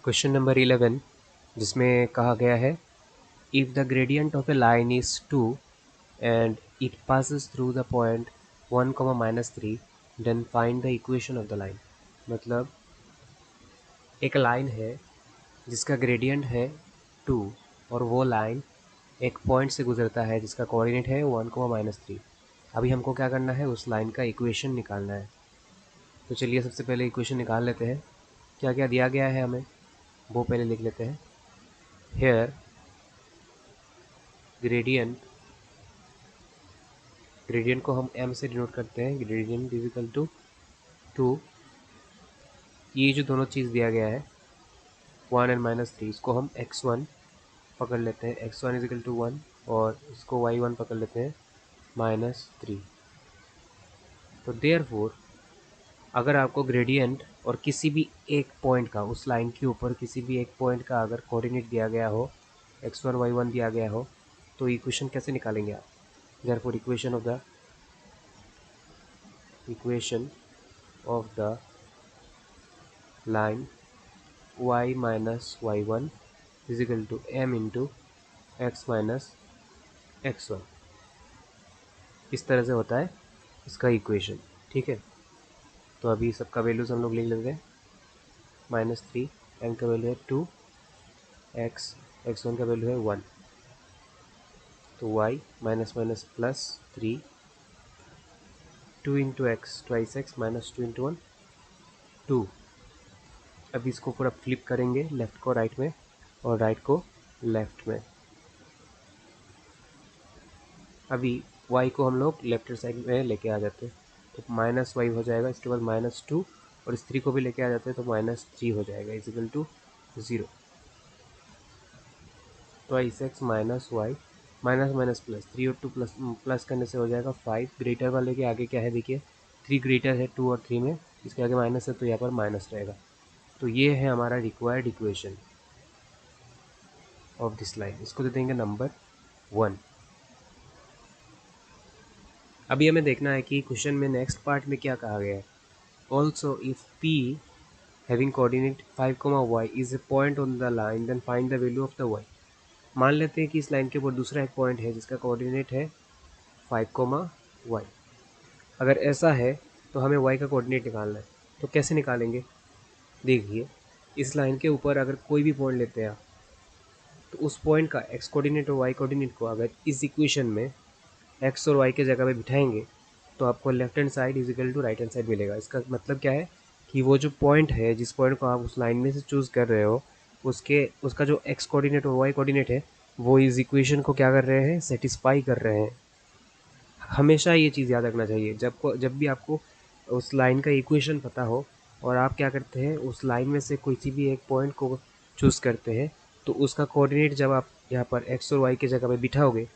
Question number 11 जिसमें कहा गया है if the gradient of a line is 2 and it passes through the point 1, -3 then find the equation of the line. मतलब एक line है जिसका ग्रेडियंट है 2 और वो लाइन एक पॉइंट से गुजरता है जिसका कोऑर्डिनेट है 1, -3। अभी हमको क्या करना है, उस लाइन का इक्वेशन निकालना है। तो चलिए सबसे पहले इक्वेशन निकाल लेते हैं। क्या क्या दिया गया है हमें वो पहले लिख लेते हैं। हेयर ग्रेडियंट को हम m से डिनोट करते हैं। ग्रेडियंट इज इक्वल टू 2, ये जो दोनों चीज़ दिया गया है 1 एंड -3, इसको हम x1 पकड़ लेते हैं। x1 इज इक्वल टू 1 और इसको y1 पकड़ लेते हैं -3। तो देयरफॉर अगर आपको ग्रेडियंट और किसी भी एक पॉइंट का, उस लाइन के ऊपर किसी भी एक पॉइंट का अगर कोऑर्डिनेट दिया गया हो, x1 y1 दिया गया हो, तो इक्वेशन कैसे निकालेंगे आप? Therefore equation of the line y minus y1 is equal to m into x minus x1, इस तरह से होता है इसका इक्वेशन। ठीक है, तो अभी सबका वैल्यूज हम लोग लिख लेते हैं। -3, m का वैल्यू है 2, x1 का वैल्यू है 1, तो y minus minus plus 3, 2 into x twice x minus 2 into 1 2। अब इसको पूरा फ्लिप करेंगे, लेफ़्ट को राइट में और राइट को लेफ़्ट में। अभी y को हम लोग लेफ्ट साइड में लेके आ जाते हैं, तो -y हो जाएगा। इसके बाद -2 और इस 3 को भी लेके आ जाते हैं, तो -3 हो जाएगा is equal to 0। Twice x minus y minus minus plus, 3 और 2 प्लस करने से हो जाएगा 5। ग्रेटर वाले के आगे क्या है देखिए, 3 ग्रेटर है 2 और 3 में, इसके आगे माइनस है तो यहाँ पर माइनस रहेगा। तो ये है हमारा required equation of this line, इसको दे देंगे नंबर 1। अभी हमें देखना है कि क्वेश्चन में नेक्स्ट पार्ट में क्या कहा गया है। Also if P having coordinate 5, y is a point on the line then find the value of the y। मान लेते हैं कि इस लाइन के ऊपर दूसरा एक पॉइंट है जिसका कोऑर्डिनेट है 5, y। अगर ऐसा है तो हमें y का कोऑर्डिनेट निकालना है। तो कैसे निकालेंगे, देखिए इस लाइन के ऊपर अगर कोई भी पॉइंट लेते हैं आप, तो उस पॉइंट का x कोऑर्डिनेट और y कोऑर्डिनेट को अगर इस इक्वेशन में x और y के जगह पे बिठाएंगे तो आपको left hand side is equal to right hand side मिलेगा। इसका मतलब क्या है कि वो जो पॉइंट है, जिस पॉइंट को आप उस लाइन में से चूज़ कर रहे हो, उसका जो x कोऑर्डिनेट और y कोऑर्डिनेट है वो इस इक्वेशन को क्या कर रहे हैं, सेटिस्फाई कर रहे हैं। हमेशा ये चीज़ याद रखना चाहिए, जब भी आपको उस लाइन का इक्वेशन पता हो और आप क्या करते हैं, उस लाइन में से किसी भी एक पॉइंट को चूज़ करते हैं, तो उसका कोऑर्डिनेट जब आप यहाँ पर x और y की जगह पे बिठाओगे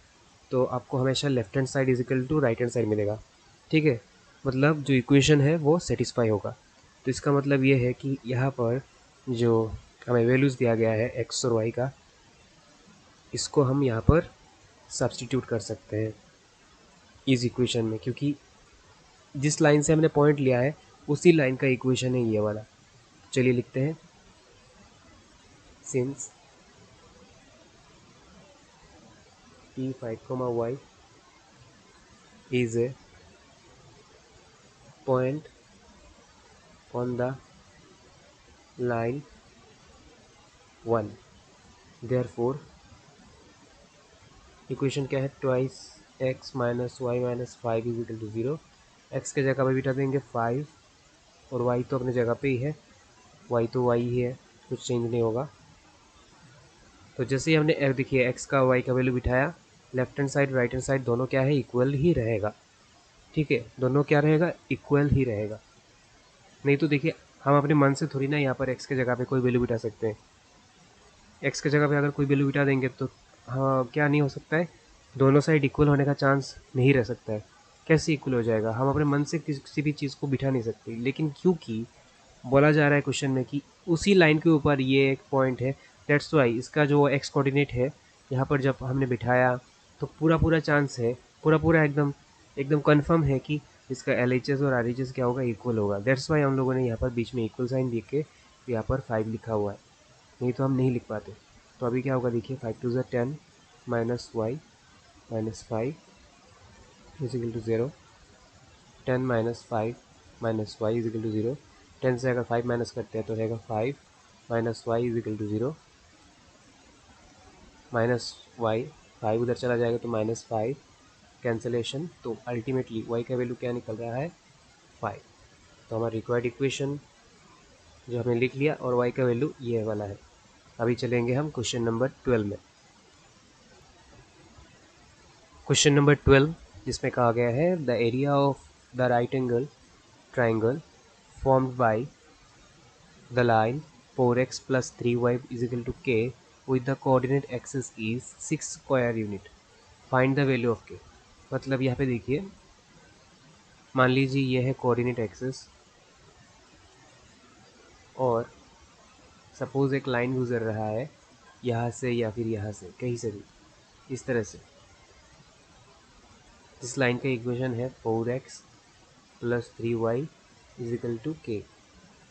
तो आपको हमेशा left hand side is equal to right hand side मिलेगा। ठीक है, मतलब जो इक्वेशन है वो सेटिस्फाई होगा। तो इसका मतलब ये है कि यहाँ पर जो हमें वैल्यूज़ दिया गया है x और y का, इसको हम यहाँ पर सब्स्टिट्यूट कर सकते हैं इस इक्वेशन में, क्योंकि जिस लाइन से हमने पॉइंट लिया है उसी लाइन का इक्वेशन है ये वाला। चलिए लिखते हैं, since P5, y is a point on the line 1, therefore equation क्या है, twice x minus y minus 5 is equal to 0। X के जगह पे बिठा देंगे 5 और y तो अपने जगह पे ही है, y तो y ही है, कुछ चेंज नहीं होगा। तो जैसे ही हमने देखिए x का y का वैल्यू बिठाया, left hand side right hand side दोनों क्या है, इक्वल ही रहेगा। ठीक है, दोनों क्या रहेगा, इक्वल ही रहेगा। नहीं तो देखिए हम अपने मन से थोड़ी ना यहाँ पर x के जगह पे कोई वैल्यू बिठा सकते हैं। x के जगह पे अगर कोई वैल्यू बिठा देंगे तो हाँ क्या नहीं हो सकता है, दोनों साइड इक्वल होने का चांस नहीं रह सकता है। कैसे इक्वल हो जाएगा, हम अपने मन से किसी भी चीज़ को बिठा नहीं सकते। लेकिन क्योंकि बोला जा रहा है क्वेश्चन में कि उसी लाइन के ऊपर ये एक पॉइंट है, दैट्स वाई इसका जो x कोऑर्डिनेट है यहाँ पर जब हमने बिठाया तो पूरा पूरा चांस है, पूरा पूरा एकदम एकदम कन्फर्म है कि इसका LHS और RHS क्या होगा, इक्वल होगा। दैट्स वाई हम लोगों ने यहाँ पर बीच में इक्वल साइन दे के यहाँ पर 5 लिखा हुआ है। नहीं तो हम नहीं लिख पाते। तो अभी क्या होगा देखिए, 5 टू ज़ा 10 minus y minus 5 is equal to 0। 10 minus 5 minus y is equal to 0। 10 से अगर 5 माइनस करते हैं तो रहेगा 5 minus y is equal to 0। Minus y, 5 उधर चला जाएगा तो माइनस 5 कैंसलेशन, तो अल्टीमेटली वाई का वैल्यू क्या निकल रहा है, 5। तो हमारा रिक्वायर्ड इक्वेशन जो हमने लिख लिया और वाई का वैल्यू ये वाला है। अभी चलेंगे हम क्वेश्चन नंबर 12 में। क्वेश्चन नंबर 12 जिसमें कहा गया है the area of the right angle triangle formed by the line 4x plus 3y is equal to k with the coordinate axis is 6 square unit. Find the value of k. मतलब यहाँ पे देखिए, मान लीजिए ये है कोऑर्डिनेट एक्सिस और suppose एक लाइन गुजर रहा है यहाँ से या फिर यहाँ से, कहीं से भी, इस तरह से। इस लाइन का इक्वेशन है 4x plus 3y is equal to के।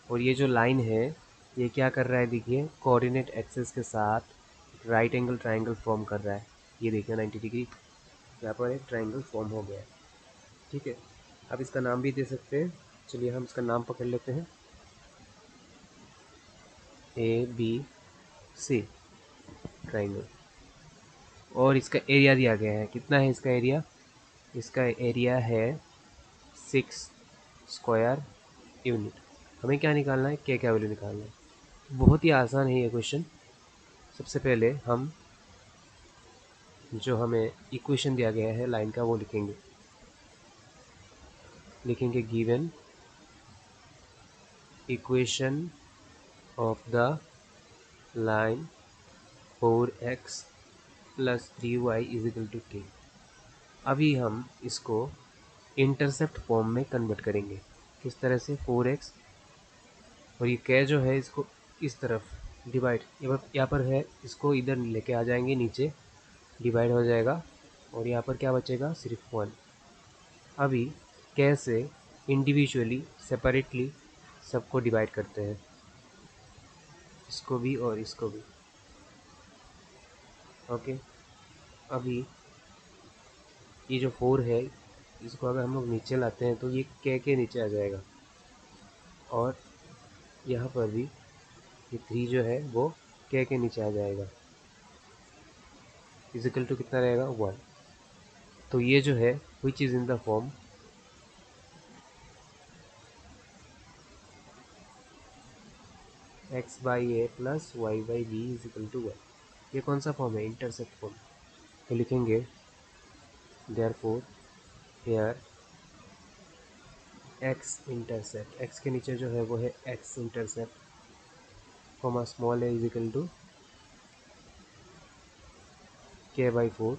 और ये जो लाइन है ये क्या कर रहा है देखिए, कोऑर्डिनेट एक्सिस के साथ राइट एंगल ट्राइंगल फॉर्म कर रहा है। ये देखिए 90 डिग्री यहाँ पर एक ट्राइंगल फॉर्म हो गया है। ठीक है, अब इसका नाम भी दे सकते हैं। चलिए हम इसका नाम पकड़ लेते हैं, ए बी सी ट्राइंगल। और इसका एरिया दिया गया है, कितना है इसका एरिया, इसका एरिया है 6 स्क्वायर यूनिट। हमें क्या निकालना है, क्या वैल्यू निकालना है। बहुत ही आसान है ये क्वेश्चन। सबसे पहले हम जो हमें इक्वेशन दिया गया है लाइन का वो लिखेंगे given equation of the line 4x plus 3y is equal to k. अभी हम इसको इंटरसेप्ट फॉर्म में कन्वर्ट करेंगे। किस तरह से, 4x और ये k जो है इसको इस तरफ डिवाइड, यहाँ पर है, इसको इधर लेके आ जाएंगे, नीचे डिवाइड हो जाएगा और यहाँ पर क्या बचेगा, सिर्फ 1। अभी कैसे इंडिविजुअली सेपरेटली सबको डिवाइड करते हैं, इसको भी और इसको भी। ओके, अभी ये जो 4 है इसको अगर हम लोग नीचे लाते हैं तो ये के नीचे आ जाएगा और यहाँ पर भी ये 3 जो है वो के नीचे आ जाएगा, इजिकल टू कितना रहेगा, 1। तो ये जो है which is in the form x by a plus y by b is equal to 1। ये कौन सा फॉर्म है, इंटरसेप्ट फॉर्म। तो लिखेंगे therefore here x intercept, x के नीचे जो है वो है x intercept comma small a is equal to k by 4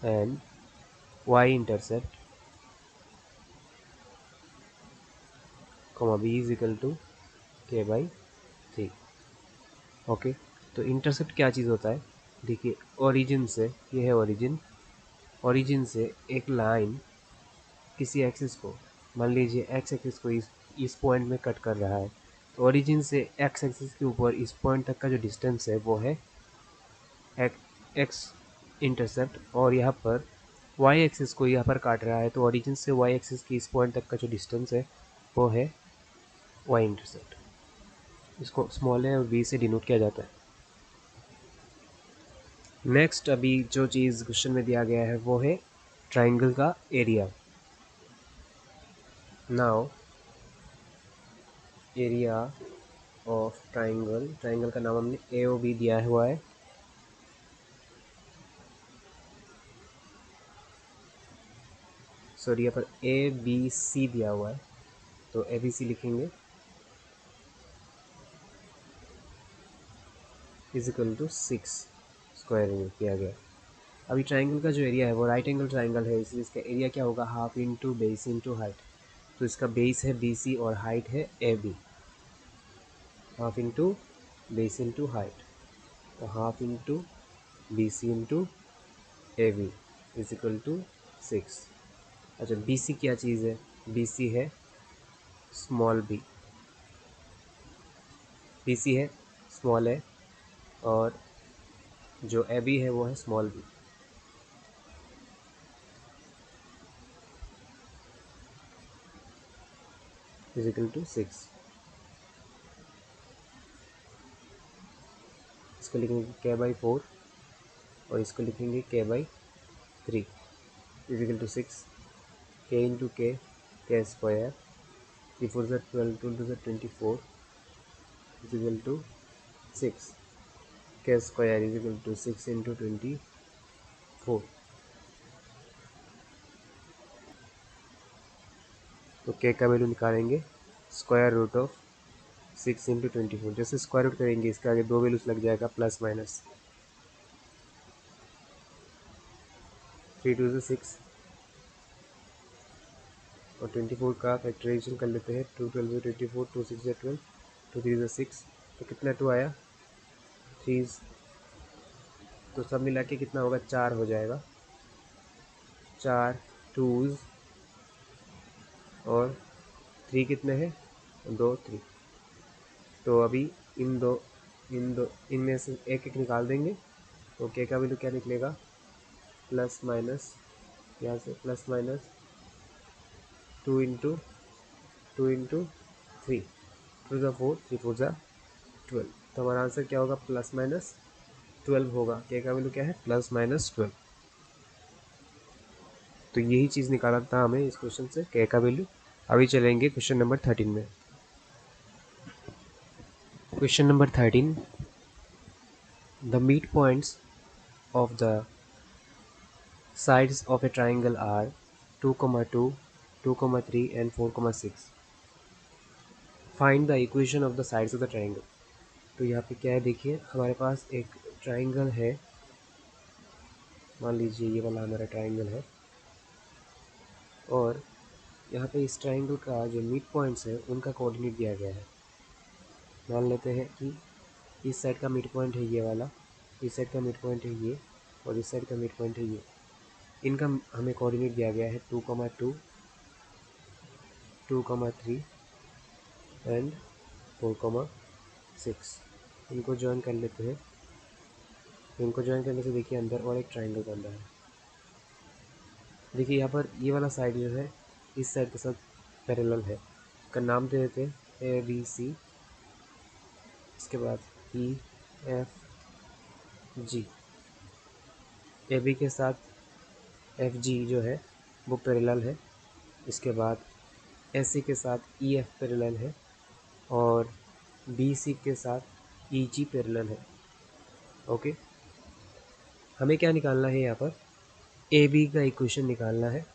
and y intercept comma b is equal to k by 3। Okay, तो इंटरसेप्ट क्या चीज़ होता है, देखिए ओरिजिन से, ये है ओरिजिन, ओरिजिन से एक लाइन किसी एक्सिस को, मान लीजिए एक्स एक्सिस को इस पॉइंट में कट कर रहा है, तो ओरिजिन से एक्स एक्सिस के ऊपर इस पॉइंट तक का जो डिस्टेंस है वो है एक्स इंटरसेप्ट। और यहाँ पर वाई एक्सिस को यहाँ पर काट रहा है, तो ओरिजिन से वाई एक्सिस की इस पॉइंट तक का जो डिस्टेंस है वो है वाई इंटरसेप्ट। इसको स्मॉल ए और बी से डिनोट किया जाता है। नेक्स्ट अभी जो चीज़ क्वेश्चन में दिया गया है वो है ट्राइंगल का area. Now area of triangle, triangle का नाम हमने ए ओ बी दिया हुआ है। सॉरी, यहाँ पर ए बी सी दिया हुआ है, तो ए बी सी लिखेंगे is equal to 6 square unit किया गया। अभी ट्राइंगल का जो एरिया है वो राइट एंगल ट्राइंगल है, इसलिए इसका एरिया क्या होगा, half into base into height. तो इसका बेस है बी सी और हाइट है A B, half into base into height, तो half into B C into A B is equal to 6। अच्छा, बी सी क्या चीज़ है, बी सी है स्मॉल बी, बी सी है स्मॉल है, और जो ए बी है वो है small b. Is equal to 6। इसको लिखेंगे k बाई 4 और इसको लिखेंगे k by 3 is equal to 6। k into k square, 3 4 ज़ा 12, 2 ज़ा 24 is equal to 6। K square is equal to 6 into 24। तो k का वैल्यू निकालेंगे स्क्वायर रूट ऑफ 6 इंटू 24। जैसे स्क्वायर रूट करेंगे इसके आगे दो वैल्यूज लग जाएगा, प्लस माइनस। 3 2 ज़ा 6 और 24 का फैक्टराइजेशन कर लेते हैं। 2 12 ज़ा 24, 2 6 ज़ा 12, 2 3 ज़ा 6, तो कितना 2 आया 3। तो सब मिला के कितना होगा 4 हो जाएगा। 4 2 और 3 कितने हैं 2 3। तो अभी इनमें से एक एक निकाल देंगे। तो के का वैल्यू क्या निकलेगा, प्लस माइनस, यहाँ से प्लस माइनस 2 इंटू 3, 2 ज़ा 4, 3 4 ज़ा 12। तो हमारा आंसर क्या होगा, प्लस माइनस 12 होगा। के का वैल्यू क्या है, प्लस माइनस 12। तो यही चीज़ निकाला था हमें इस क्वेश्चन से, के का वैल्यू। अभी चलेंगे क्वेश्चन नंबर 13 में। Question number 13, the mid points of the sides of a triangle are 2, 2, 2, 3 and 4, 6. Find the equation of the sides of the triangle. तो यहाँ पे क्या है, देखिए हमारे पास एक ट्राइंगल है। मान लीजिए ये वाला हमारा ट्राइंगल है, और यहाँ पे इस ट्राइंगल का जो मिड पॉइंट्स है उनका कोऑर्डिनेट दिया गया है। मान लेते हैं कि इस साइड का मिड पॉइंट है ये वाला, इस साइड का मिड पॉइंट है ये, और इस साइड का मिड पॉइंट है ये। इनका हमें कोऑर्डिनेट दिया गया है 2, 2, 2, 3 एंड 4, 6। इनको ज्वाइन कर लेते हैं। इनको ज्वाइन करने से देखिए अंदर और एक ट्राइंगल बन रहा है। देखिए यहाँ पर ये वाला साइड जो है इस साइड के साथ पैरेलल है। इसका नाम दे देते हैं ए बी सी। इसके बाद E F G. A B के साथ एफ जी जो है वो पैरेलल है। इसके बाद एस सी के साथ ई एफ पैरेलल है, और बी सी के साथ ई जी पैरेलल है। ओके, हमें क्या निकालना है यहाँ पर, ए बी का इक्वेशन निकालना है,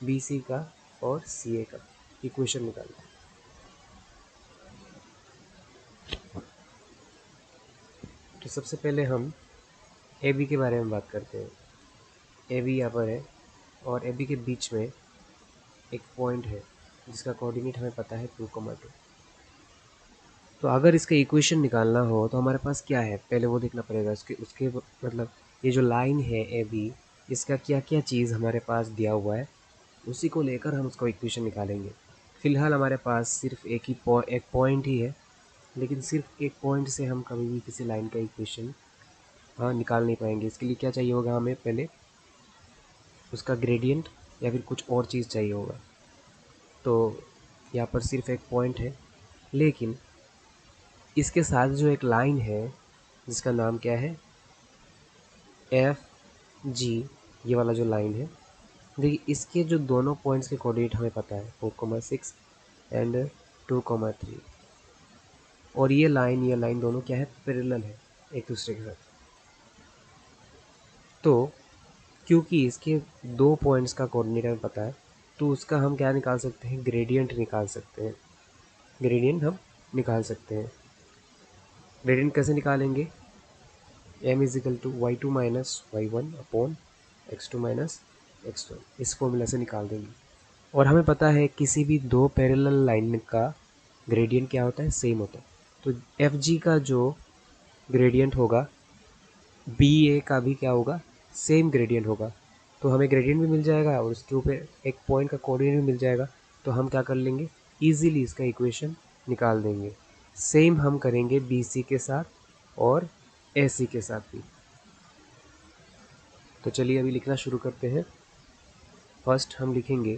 बी सी का और सी ए का इक्वेशन निकालना है। तो सबसे पहले हम ए बी के बारे में बात करते हैं। ए बी यहाँ पर है, और ए बी के बीच में एक पॉइंट है जिसका कोऑर्डिनेट हमें पता है 2, 2। तो अगर इसका इक्वेशन निकालना हो तो हमारे पास क्या है, पहले वो देखना पड़ेगा। उसके उसके मतलब ये जो लाइन है ए बी, इसका क्या क्या चीज़ हमारे पास दिया हुआ है, उसी को लेकर हम उसका इक्वेशन निकालेंगे। फ़िलहाल हमारे पास सिर्फ एक पॉइंट ही है, लेकिन सिर्फ एक पॉइंट से हम कभी भी किसी लाइन का इक्वेशन निकाल नहीं पाएंगे। इसके लिए क्या चाहिए होगा, हमें पहले उसका ग्रेडियंट या फिर कुछ और चीज़ चाहिए होगा। तो यहाँ पर सिर्फ एक पॉइंट है, लेकिन इसके साथ जो एक लाइन है जिसका नाम क्या है, एफ जी, ये वाला जो लाइन है, देखिए इसके जो दोनों पॉइंट्स के कोऑर्डिनेट हमें पता है 4, 6 एंड 2, 3। और ये लाइन दोनों क्या है, पैरेलल है एक दूसरे के साथ। तो क्योंकि इसके दो पॉइंट्स का कोऑर्डिनेट हमें पता है, तो उसका हम क्या निकाल सकते हैं, ग्रेडियंट निकाल सकते हैं। ग्रेडियंट हम निकाल सकते हैं। ग्रेडियंट कैसे निकालेंगे, m is equal to y2 minus y1 upon x2 minus x1, इस फॉर्मूला से निकाल देंगे। और हमें पता है किसी भी दो पैरेलल लाइन का ग्रेडियंट क्या होता है, सेम होता है। तो एफ जी का जो ग्रेडियंट होगा, बी ए का भी क्या होगा, सेम ग्रेडियंट होगा। तो हमें ग्रेडियंट भी मिल जाएगा और उसके ऊपर एक पॉइंट का कोऑर्डिनेट भी मिल जाएगा। तो हम क्या कर लेंगे, ईजिली इसका इक्वेशन निकाल देंगे। सेम हम करेंगे BC के साथ और AC के साथ भी। तो चलिए अभी लिखना शुरू करते हैं। फर्स्ट हम लिखेंगे,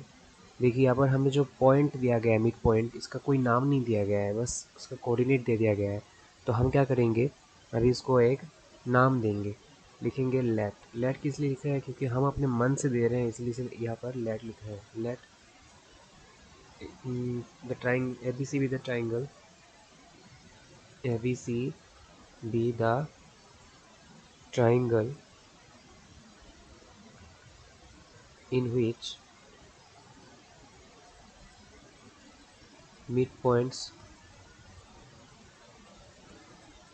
देखिए यहाँ पर हमें जो पॉइंट दिया गया है मिड पॉइंट, इसका कोई नाम नहीं दिया गया है, बस उसका कोऑर्डिनेट दे दिया गया है। तो हम क्या करेंगे, अभी इसको एक नाम देंगे, लिखेंगे लेट। लेट किस लिए लिखा है, क्योंकि हम अपने मन से दे रहे हैं, इसलिए से यहाँ पर लेट लिखा है। Let the trying ABC be the triangle, ABC be the triangle in which midpoints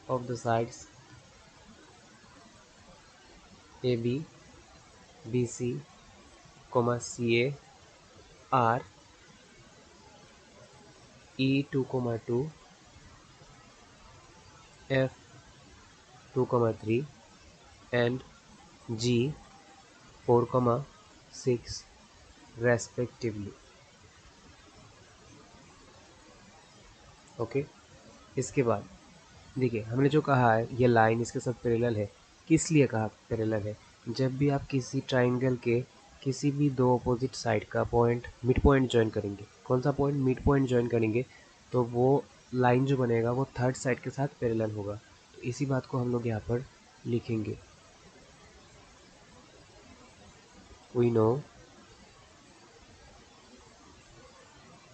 of the sides AB, BC, CA are E2, 2, F2, 3 and G4, 6 respectively. Okay, इसके बाद देखिए हमने जो कहा है ये लाइन इसके साथ पैरेलल है। किस लिए कहा पैरेलल है, जब भी आप किसी ट्राइंगल के किसी भी दो अपोजिट साइड का पॉइंट मिड पॉइंट ज्वाइन करेंगे, कौन सा पॉइंट, मिड पॉइंट ज्वाइन करेंगे, तो वो लाइन जो बनेगा वो थर्ड साइड के साथ पैरेलल होगा। तो इसी बात को हम लोग यहाँ पर लिखेंगे। We know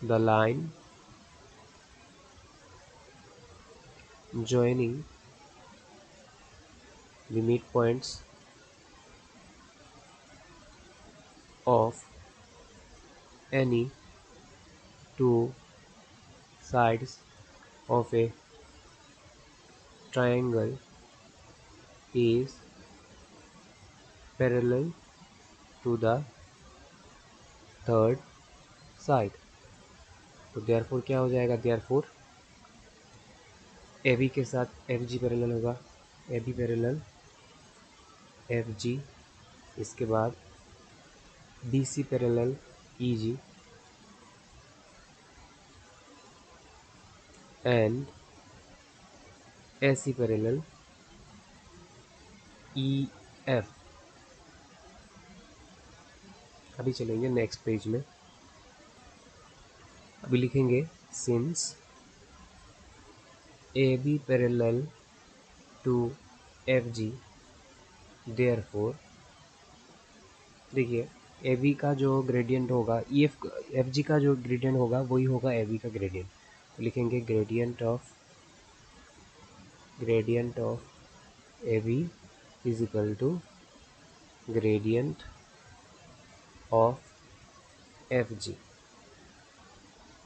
the line joining the midpoints of any two sides of a triangle is parallel to the third side। तो therefore क्या हो जाएगा, therefore AB के साथ FG पैरेलल होगा, AB पैरेलल FG, इसके बाद BC parallel EG and AC parallel EF। अभी चलेंगे नेक्स्ट पेज में, अभी लिखेंगे since AB parallel to FG, therefore देखिए AB का जो ग्रेडियंट होगा FG का जो ग्रेडियंट होगा वही होगा AB का ग्रेडियंट। तो लिखेंगे gradient of AB is equal to gradient of FG।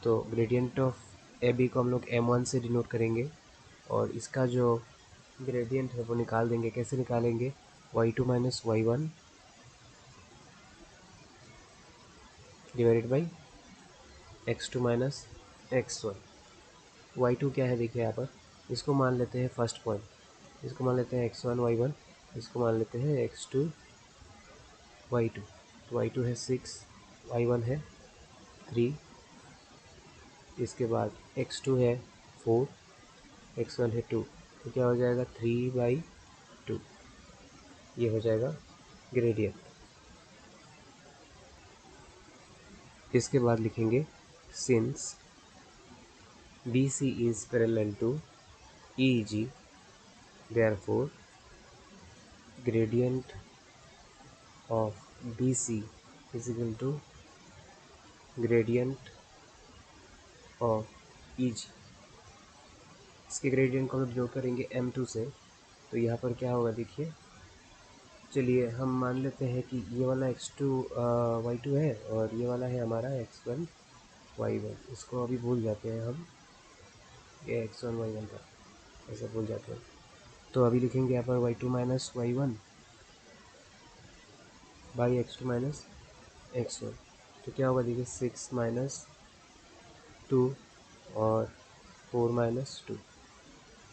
तो ग्रेडियंट ऑफ AB को हम लोग M1 से डिनोट करेंगे और इसका जो ग्रेडियंट है वो निकाल देंगे। कैसे निकालेंगे, y2 minus y1 divided by x2 minus x1। y2 क्या है देखिए यहाँ पर, इसको मान लेते हैं फर्स्ट पॉइंट, इसको मान लेते हैं x1 y1, इसको मान लेते हैं x2 y2। तो y2 है 6, y1 है 3, इसके बाद x2 है 4, x1 है 2। तो क्या हो जाएगा 3/2, ये हो जाएगा ग्रेडियंट। इसके बाद लिखेंगे since BC is parallel to EG, therefore gradient of BC is equal to gradient of EG। इसके ग्रेडियंट को हम डिनोट करेंगे M2 से। तो यहाँ पर क्या होगा देखिए, चलिए हम मान लेते हैं कि ये वाला x2 y2 है और ये वाला है हमारा x1 y1। इसको अभी भूल जाते हैं हम, ये x1 y1 था, ऐसे भूल जाते हैं। तो अभी लिखेंगे यहाँ पर y2 minus y1 by x2 minus x1। तो क्या होगा देखिए 6 माइनस 2 और 4 माइनस 2।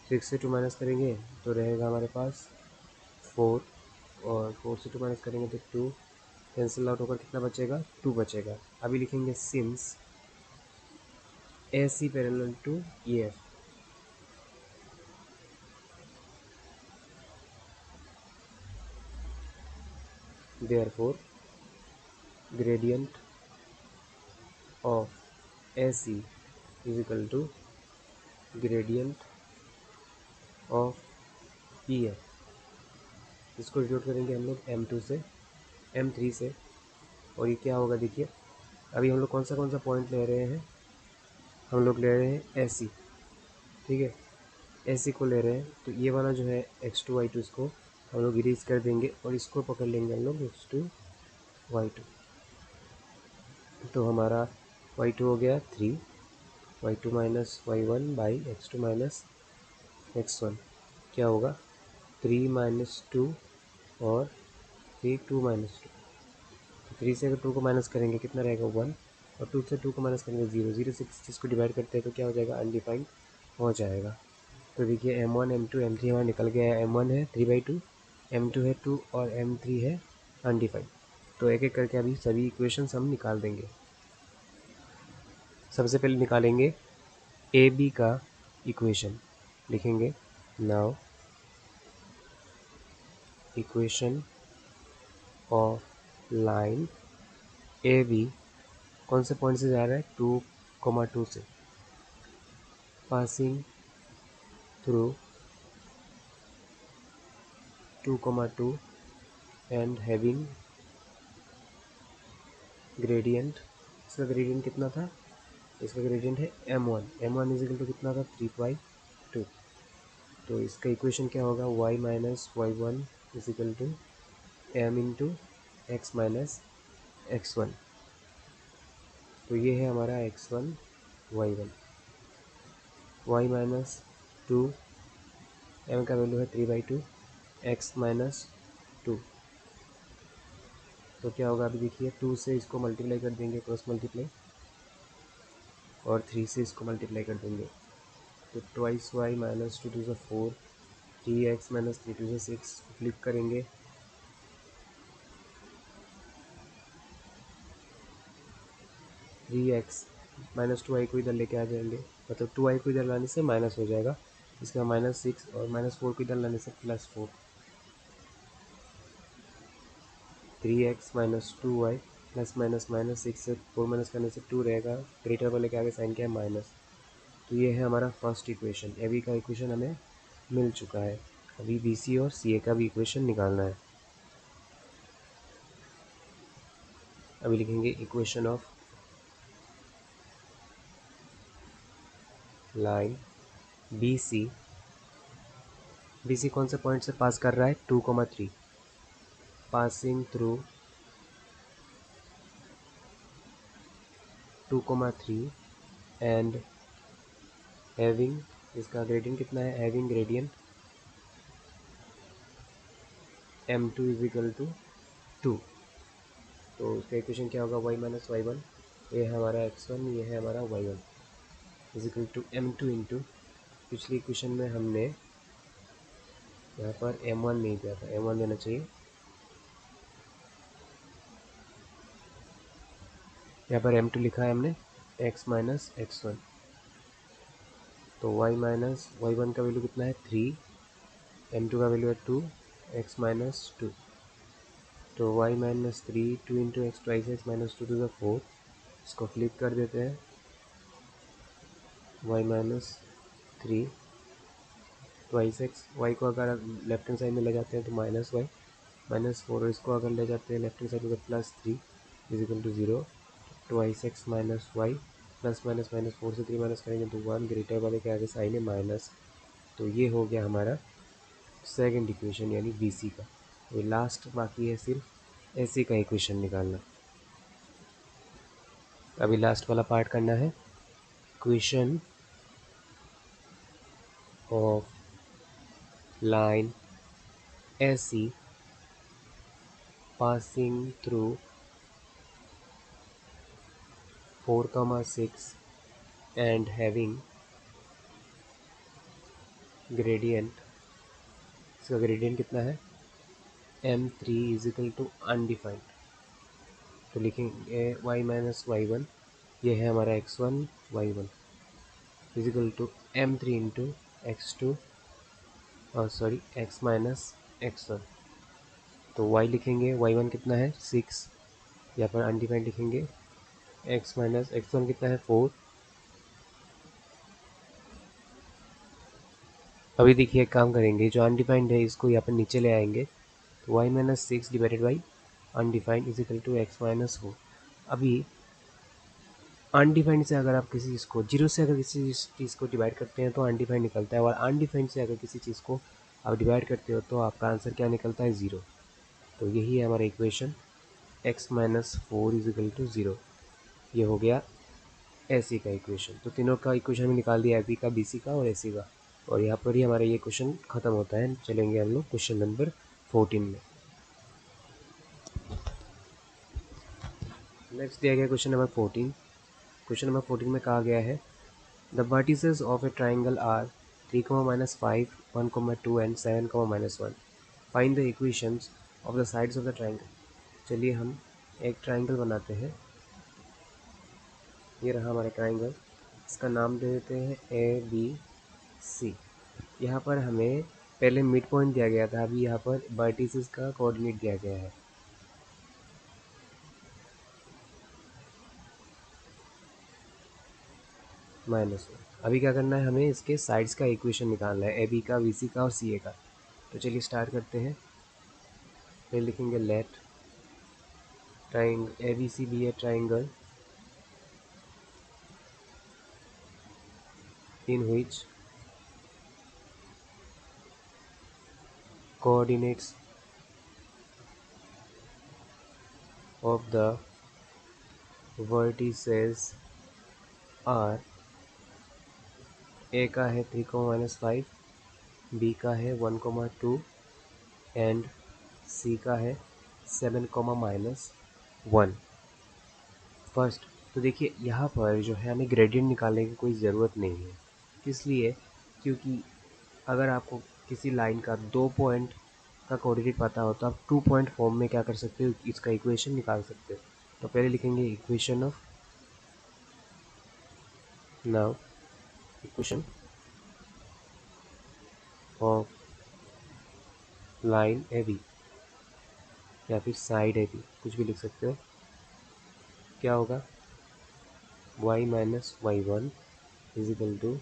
6 से 2 माइनस करेंगे तो रहेगा हमारे पास 4, और 4 से 2 माइनस करेंगे तो 2, कैंसिल आउट होकर कितना बचेगा, 2 बचेगा। अभी लिखेंगे since AC parallel to EF. Therefore, gradient of AC is equal to gradient of EF. इसको डिनोट करेंगे हम लोग M2 से, M3 से, और ये क्या होगा देखिए, अभी हम लोग कौन सा पॉइंट ले रहे हैं, हम लोग ले रहे हैं AC, ठीक है, AC को ले रहे हैं, तो ये वाला जो है X2 Y2 इसको हम लोग इरेज कर देंगे और इसको पकड़ लेंगे हम लोग X2 Y2, तो हमारा Y2 हो गया 3, Y2 minus Y1 by X2 minus X1, क्या होगा 3 माइनस 2 और 2 माइनस 2, तो 3 से अगर 2 को माइनस करेंगे कितना रहेगा 1, और 2 से 2 को माइनस करेंगे 0, 0 से किस चीज़ को डिवाइड करते हैं तो क्या हो जाएगा अनडिफाइंड हो जाएगा। तो देखिए M1 M2 M3 हमारा निकल गया है, M1 है 3/2, M2 है 2 और M3 है अनडिफाइंड। तो एक एक करके अभी सभी इक्वेशंस हम निकाल देंगे। सबसे पहले निकालेंगे ए बी का इक्वेशन, लिखेंगे now equation of line A B कौन से पॉइंट से जा रहा है 2,2 से, passing through 2,2 and having gradient, इसका ग्रेडियंट कितना था, इसका ग्रेडियंट है M1, M1 is equal to कितना था 3/2, तो इसका इक्वेशन क्या होगा y minus Y1 is equal to M into x minus X1, तो ये है हमारा X1 Y1, y minus 2, M का वैल्यू है 3/2, x माइनस 2, तो क्या होगा अभी देखिए 2 से इसको मल्टीप्लाई कर देंगे क्रॉस मल्टीप्लाई, और 3 से इसको मल्टीप्लाई कर देंगे, तो twice y minus 2 2 4, 3x minus 3 2 6, flip करेंगे 3x माइनस 2y को इधर लेके आ जाएंगे, मतलब 2y को इधर लाने से माइनस हो जाएगा, इसका -6 और -4 को इधर लाने से +4, 3x minus 2y plus minus -6 से 4 माइनस करने से 2 रहेगा, ग्रेटर वाले के आगे साइन क्या है माइनस, तो ये है हमारा फर्स्ट इक्वेशन, ए बी का इक्वेशन हमें मिल चुका है। अभी बी सी और सी ए का भी इक्वेशन निकालना है। अभी लिखेंगे equation of line B C, B C कौन से पॉइंट से पास कर रहा है 2,3, पासिंग थ्रू 2,3 एंड हैविंग, इसका ग्रेडियंट कितना है, having gradient M2 is equal to 2, तो उसका इक्वेशन क्या होगा y माइनस Y1, ये है हमारा X1, ये है हमारा Y1 is equal to M2 into, पिछली इक्वेशन में हमने यहाँ पर M1 नहीं दिया था, M1 देना चाहिए, यहाँ पर M2 लिखा है हमने x माइनस X1, तो y माइनस Y1 का वैल्यू कितना है 3, M2 का वैल्यू है 2, x माइनस 2, तो y minus 3, 2 into x twice x minus 2 to the 4, इसको फ्लिप कर देते हैं, y minus 3 twice x, y को अगर लेफ्ट हैंड साइड में ले जाते हैं तो माइनस वाई माइनस 4, और इसको अगर ले जाते हैं लेफ्ट हैंड साइड में तो +3 is equal to 0, twice x minus y, plus minus minus 4 से 3 माइनस करेंगे तो 1, ग्रेटर वाले के आगे साइन है माइनस, तो ये हो गया हमारा सेकंड इक्वेशन यानी बी सी का। तो लास्ट बाकी है सिर्फ ए सी का इक्वेशन निकालना। अभी लास्ट वाला पार्ट करना है, equation of line A C passing through 4,6 and having gradient, इसका ग्रेडियंट कितना है M3 is equal to undefined, तो लिखेंगे y माइनस Y1, ये है हमारा X1 Y1, is equal to m3 into x2 और सॉरी x माइनस x1। तो y लिखेंगे, y1 कितना है 6, यहाँ पर अनडिफाइंड लिखेंगे, x माइनस x1 कितना है 4। अभी देखिए एक काम करेंगे, जो अनडिफाइंड है इसको यहाँ पर नीचे ले आएंगे, तो y minus 6 divided by undefined is equal to x minus 4। अभी अनडिफाइंड से अगर आप किसी चीज़ को जीरो से अगर किसी चीज़ को डिवाइड करते हैं तो अनडिफाइंड निकलता है, और अनडिफाइंड से अगर किसी चीज़ को आप डिवाइड करते हो तो आपका आंसर क्या निकलता है 0। तो यही है हमारा equation x minus 4 is equal to 0। ये हो गया एसी का इक्वेशन। तो तीनों का इक्वेशन में निकाल दिया, एबी का, बीसी का और एसी का, और यहाँ पर ही हमारा ये क्वेश्चन खत्म होता है। चलेंगे हम लोग क्वेश्चन नंबर 14 में। नेक्स्ट दिया गया क्वेश्चन नंबर 14। क्वेश्चन नंबर 14 में कहा गया है the vertices of a triangle are 3, -5, 1, 2 and 7, -1। Find the equations of the sides of the triangle. चलिए हम एक ट्राइंगल बनाते हैं। ये रहा हमारा ट्राइंगल, इसका नाम दे देते हैं ABC। यहाँ पर हमें पहले मिड पॉइंट दिया गया था, अभी यहाँ पर वर्टिसेस का कोऑर्डिनेट दिया गया है। -1। अभी क्या करना है, हमें इसके साइड्स का इक्वेशन निकालना है, AB का, BC का और CA का। तो चलिए स्टार्ट करते हैं। फिर लिखेंगे late triangle ABC be a triangle in which coordinates of the vertices are A का है 3, -5, B का है 1, 2 एंड C का है 7, -1। फर्स्ट तो देखिए यहाँ पर जो है हमें ग्रेडियंट निकालने की कोई ज़रूरत नहीं है। इसलिए क्योंकि अगर आपको किसी लाइन का 2 पॉइंट का कोऑर्डिनेट पता हो तो आप 2 पॉइंट फॉर्म में क्या कर सकते हो, इसका इक्वेशन निकाल सकते हो। तो पहले लिखेंगे equation of, now equation of line A B या फिर साइड ए बी, कुछ भी लिख सकते हो। क्या होगा, y minus y1 is equal to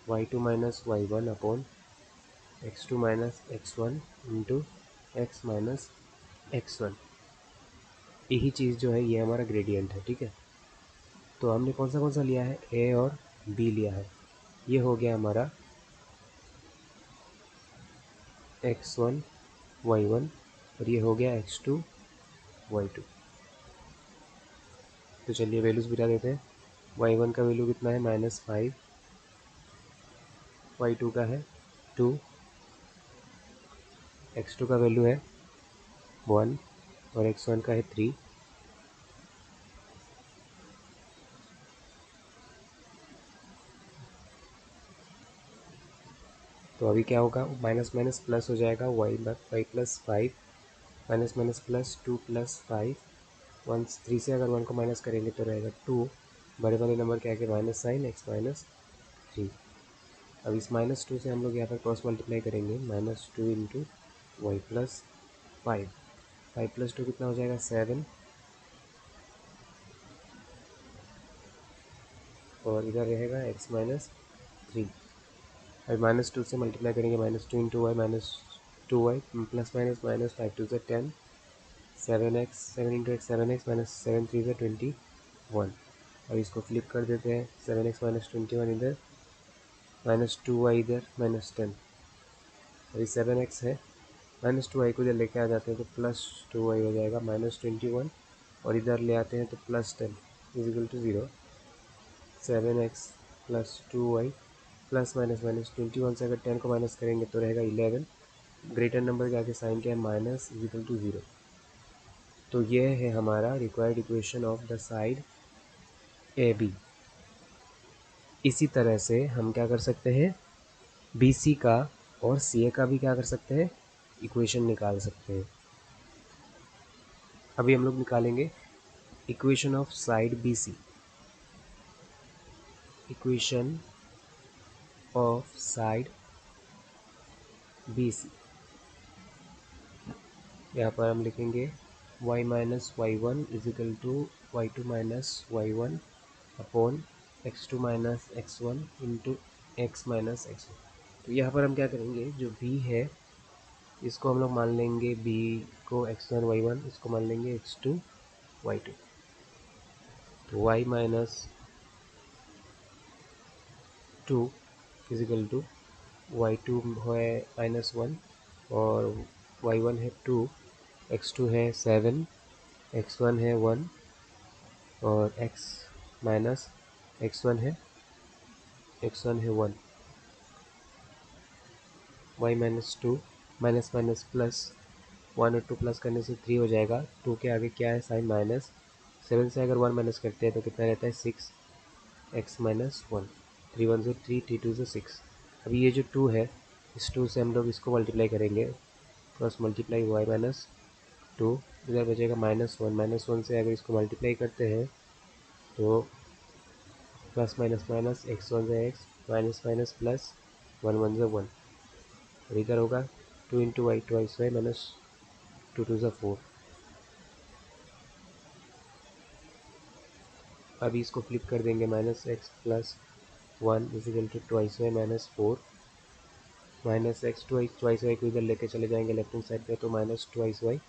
y2 minus y1 upon x2 minus x1 into x minus x1। यही चीज़ जो है ये हमारा ग्रेडियंट है, ठीक है। तो हमने कौन सा लिया है, ए और बी लिया है। ये हो गया हमारा x1 y1 और ये हो गया x2 y2। तो चलिए वैल्यूज़ बिठा देते हैं। y1 का वैल्यू कितना है -5, y2 का है 2, x2 का वैल्यू है 1 और x1 का है 3। तो अभी क्या होगा, माइनस माइनस प्लस हो जाएगा, y plus 5 minus minus plus 2 plus 5, 3 से अगर 1 को माइनस करेंगे तो रहेगा 2, बड़े वाले नंबर के आगे माइनस साइन, x माइनस 3। अब इस -2 से हम लोग यहाँ पर क्रॉस मल्टीप्लाई करेंगे, -2 इंटू वाई प्लस 5, 5 + 2 कितना हो जाएगा 7, और इधर रहेगा x माइनस 3। अब -2 से मल्टीप्लाई करेंगे, -2 into y -2y plus minus minus 5 2 = 10, 7x, 7 into x 7x minus 7 3 = 21। अब इसको फ्लिप कर देते हैं, 7x माइनस 21 इधर, -2y इधर, -10। अभी 7x है, -2y को इधर लेके आ जाते हैं तो +2y हो जाएगा, -21 और इधर ले आते हैं तो +10 is equal to 0। 7x plus 2y plus minus minus 21 से अगर 10 को माइनस करेंगे तो रहेगा 11। ग्रेटर नंबर के आगे साइन क्या है, माइनस इज इक्वल टू 0। तो ये है हमारा required equation of the side A B. इसी तरह से हम क्या कर सकते हैं, बी सी का और सी ए का भी क्या कर सकते हैं, इक्वेशन निकाल सकते हैं। अभी हम लोग निकालेंगे equation of side B C. Equation of side B C. यहाँ पर हम लिखेंगे y minus y one is equal to y two minus y one upon x2 minus x one into x minus x one. तो यहाँ पर हम क्या करेंगे, जो b है इसको हम लोग मान लेंगे b को x1 y1, इसको मान लेंगे x2 y2। तो y minus two is equal to y2 है माइनस वन और y1 है टू, x2 है 7, x1 है 1 और x माइनस x1 है 1, y minus to minus minus plus 1 और 2 प्लस करने से 3 हो जाएगा। 2 के आगे क्या है, साइन माइनस। 7 से अगर 1 माइनस करते हैं तो कितना रहता है 6, x माइनस 1। 3 1 से 3, 3 2 से 6। अभी ये जो 2 है, इस 2 से हम लोग इसको मल्टीप्लाई करेंगे, cross multiply y minus to, इधर बचेगा माइनस वन से अगर इसको मल्टीप्लाई करते हैं तो plus minus minus, x one से एक्स, माइनस माइनस प्लस, 1 1 से 1, और इधर होगा 2 into y twice y minus 2 2 से 4। अभी इसको फ्लिप कर देंगे, minus x plus 1 is equal to twice y minus 4, minus x twice y को इधर लेके चले जाएंगे लेफ्ट हैंड साइड पे तो माइनस ट्वाइस वाई,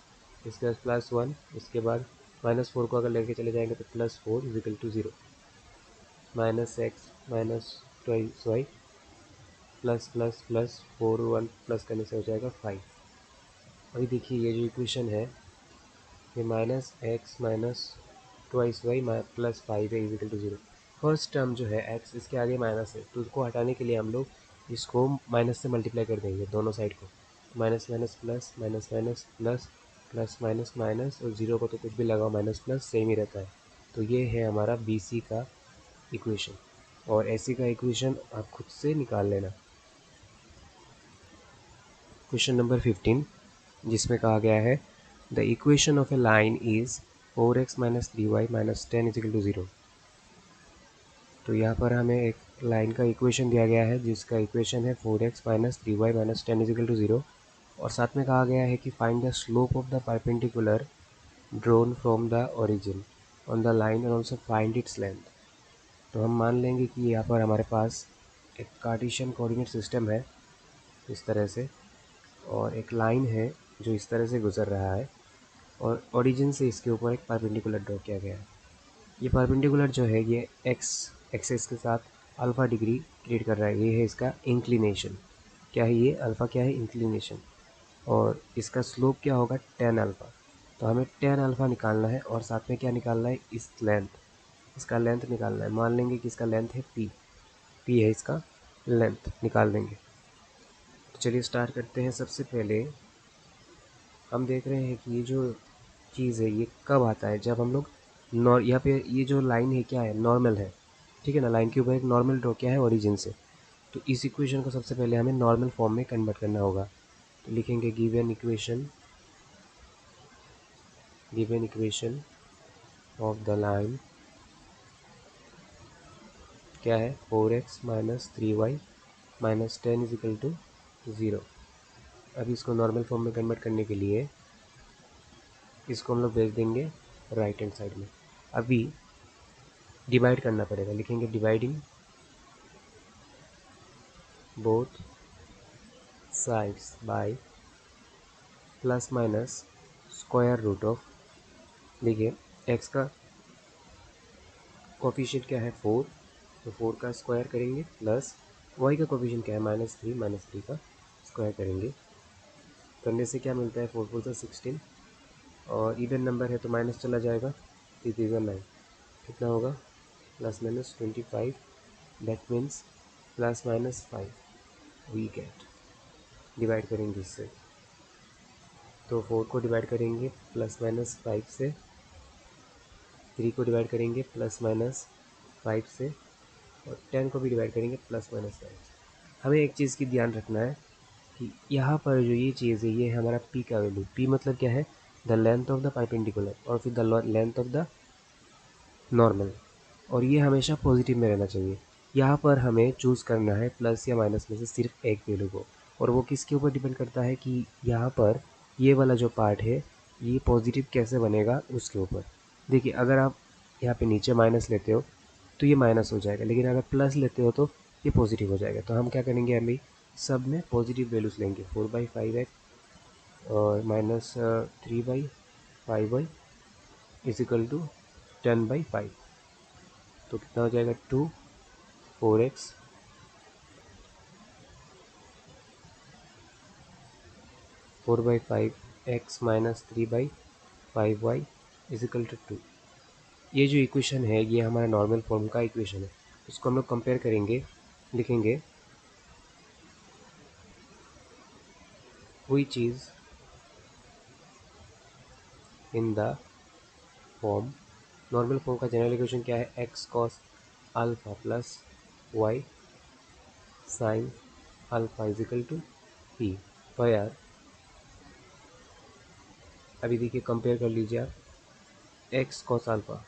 इसके बाद प्लस 1, इसके बाद माइनस 4 को अगर लेके चले जाएंगे तो plus 4 is equal to 0, minus x minus twice y plus plus plus 4 1 plus करने से हो जाएगा 5। अभी देखिए ये जो इक्वेशन है ये minus x minus twice y plus 5 है इजिकल टू 0। फर्स्ट टर्म जो है एक्स, इसके आगे माइनस है तो उसको हटाने के लिए हम लोग इसको माइनस से मल्टीप्लाई कर देंगे दोनों साइड को। Minus minus plus, minus minus plus, plus minus minus, और 0 को तो कुछ भी लगाओ माइनस प्लस सेम ही रहता है। तो ये है हमारा बी सी का इक्वेशन, और ऐसी का इक्वेशन आप खुद से निकाल लेना। क्वेश्चन नंबर 15, जिसमें कहा गया है the equation of a line is 4x minus 3y minus 10 is equal to 0। तो यहाँ पर हमें एक लाइन का इक्वेशन दिया गया है जिसका इक्वेशन है 4x minus 3y minus 10 is equal to 0, और साथ में कहा गया है कि find the slope of the perpendicular drone from the origin on the line and also find its length. तो हम मान लेंगे कि यहाँ पर हमारे पास एक कार्टेशियन कोऑर्डिनेट सिस्टम है इस तरह से, और एक लाइन है जो इस तरह से गुजर रहा है, और ओरिजिन से इसके ऊपर एक परपेंडिकुलर ड्रॉ किया गया है। ये परपेंडिकुलर जो है ये एक्स एक्सेस के साथ अल्फ़ा डिग्री क्रिएट कर रहा है, ये है इसका इंक्लिनेशन। क्या है ये, अल्फ़ा क्या है, इंक्लिनेशन, और इसका स्लोप क्या होगा, टेन अल्फ़ा। तो हमें टेन अल्फ़ा निकालना है, और साथ में क्या निकालना है, इस लेंथ, इसका लेंथ निकालना है। मान लेंगे कि इसका लेंथ है पी, पी है इसका लेंथ, निकाल देंगे। तो चलिए स्टार्ट करते हैं। सबसे पहले हम देख रहे हैं कि ये जो चीज़ है ये कब आता है, जब हम लोग यहाँ पे ये जो लाइन है क्या है, नॉर्मल है, ठीक है ना। लाइन के ऊपर एक नॉर्मल ड्रॉ किया है ओरिजिन से, तो इस इक्वेशन को सबसे पहले हमें नॉर्मल फॉर्म में कन्वर्ट करना होगा। तो लिखेंगे given equation of the line क्या है, 4x minus 3y minus 10 is equal to 0। अब इसको नॉर्मल फॉर्म में कन्वर्ट करने के लिए इसको हम लोग भेज देंगे राइट हैंड साइड में। अभी डिवाइड करना पड़ेगा, लिखेंगे dividing both sides by plus minus square root of, देखिए x का कोफिशिएंट क्या है 4, तो 4 का स्क्वायर करेंगे, प्लस y का कोफिशिएंट क्या है -3 का स्क्वायर करेंगे। करने से क्या मिलता है, 4 4 से 16, और इवन नंबर है तो माइनस चला जाएगा, 3 3 9, कितना होगा plus minus 25, that means plus minus 5 we get. Divide करेंगे इससे, तो 4 को डिवाइड करेंगे प्लस माइनस 5 से, 3 को डिवाइड करेंगे प्लस माइनस 5 से, और 10 को भी डिवाइड करेंगे प्लस माइनस 5 से। हमें एक चीज़ की ध्यान रखना है कि यहाँ पर जो ये चीज़ है ये है हमारा p का वैल्यू। p मतलब क्या है, the length of the perpendicular, और फिर the length of the normal, और ये हमेशा पॉजिटिव में रहना चाहिए। यहाँ पर हमें चूज़ करना है प्लस या माइनस में से सिर्फ एक वैल्यू को, और वो किसके ऊपर डिपेंड करता है कि यहाँ पर ये वाला जो पार्ट है ये पॉजिटिव कैसे बनेगा उसके ऊपर। देखिए अगर आप यहाँ पे नीचे माइनस लेते हो तो ये माइनस हो जाएगा, लेकिन अगर प्लस लेते हो तो ये पॉजिटिव हो जाएगा। तो हम क्या करेंगे, अभी सब में पॉजिटिव वैल्यूज़ लेंगे। 4/5x और -3/5y इज इक्वल टू 10/5। तो कितना हो जाएगा 2 4x 4/5x -3/5y is equal to 2। ये जो इक्वेशन है ये हमारा नॉर्मल फॉर्म का इक्वेशन है। इसको हम लोग कंपेयर करेंगे, लिखेंगे which is in the form, normal form का जनरल इक्वेशन क्या है, x cos alpha plus y sin alpha is equal to p। तो यार अभी देखिए कंपेयर कर लीजिए आप, x cos अल्फा,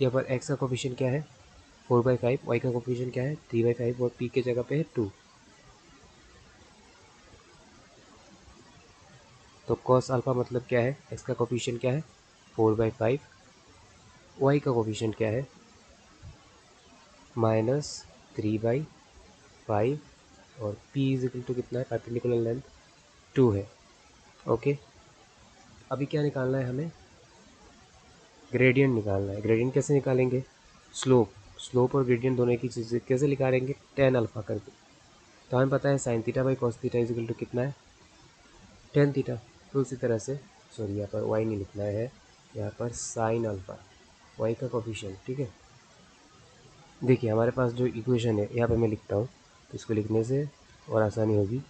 यहाँ पर x का कोफिशिएंट क्या है 4/5, y का कोफिशिएंट क्या है 3/5 और p के जगह पे है 2। तो cos अल्फा मतलब क्या है, x का कोफिशिएंट क्या है 4/5, y का कोफिशिएंट क्या है -3/5 और p इज इक्वल टू कितना है, परपेंडिकुलर लेंथ 2 है। ओके, अभी क्या निकालना है हमें, ग्रेडियंट निकालना है। ग्रेडियंट कैसे निकालेंगे, स्लोप और ग्रेडियंट दोनों एक ही चीज़ कैसे निकालेंगे, tan अल्फा करके। तो हमें पता है sin theta by cos theta is equal to कितना है tan थीटा। तो उसी तरह से सॉरी यहाँ पर y नहीं लिखना है, यहाँ पर sin अल्फा y का कोफिशिएंट, ठीक है। देखिए हमारे पास जो इक्वेशन है यहाँ पर मैं लिखता हूँ, तो इसको लिखने से और आसानी होगी।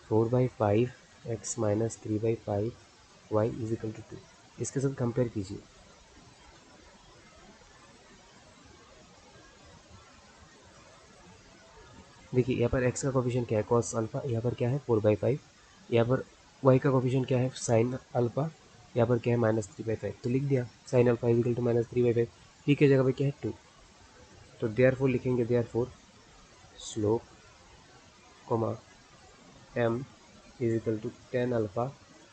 4/5x -3/5 y is equal to 2। इसके साथ कंपेयर कीजिए, देखिए यहाँ पर x का कोफिशिएंट क्या है cos अल्फा, यहाँ पर क्या है 4/5, यहाँ पर y का कोफिशिएंट क्या है sin अल्फा, यहाँ पर क्या है -3/5। तो लिख दिया sin alpha is equal to -3/5, p के जगह पे क्या है 2। तो देयरफॉर लिखेंगे, therefore slope comma m is equal to tan alpha.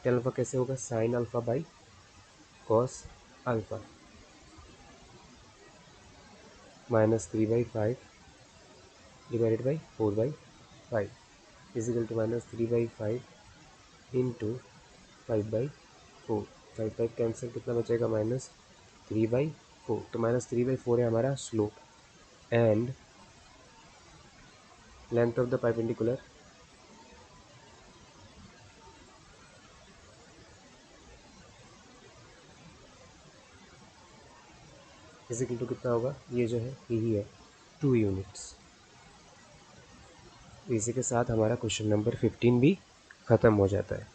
tan alpha कैसे होगा sin alpha by cos alpha -3/5 divided by 4/5 is equal to -3/5 into 5/4। 5/5 cancel, कितना बचेगा -3/4। तो -3/4 है हमारा slope, and length of the perpendicular is equal to कितना होगा, ये जो है यही है 2 यूनिट्स। इसी के साथ हमारा क्वेश्चन नंबर 15 भी ख़त्म हो जाता है।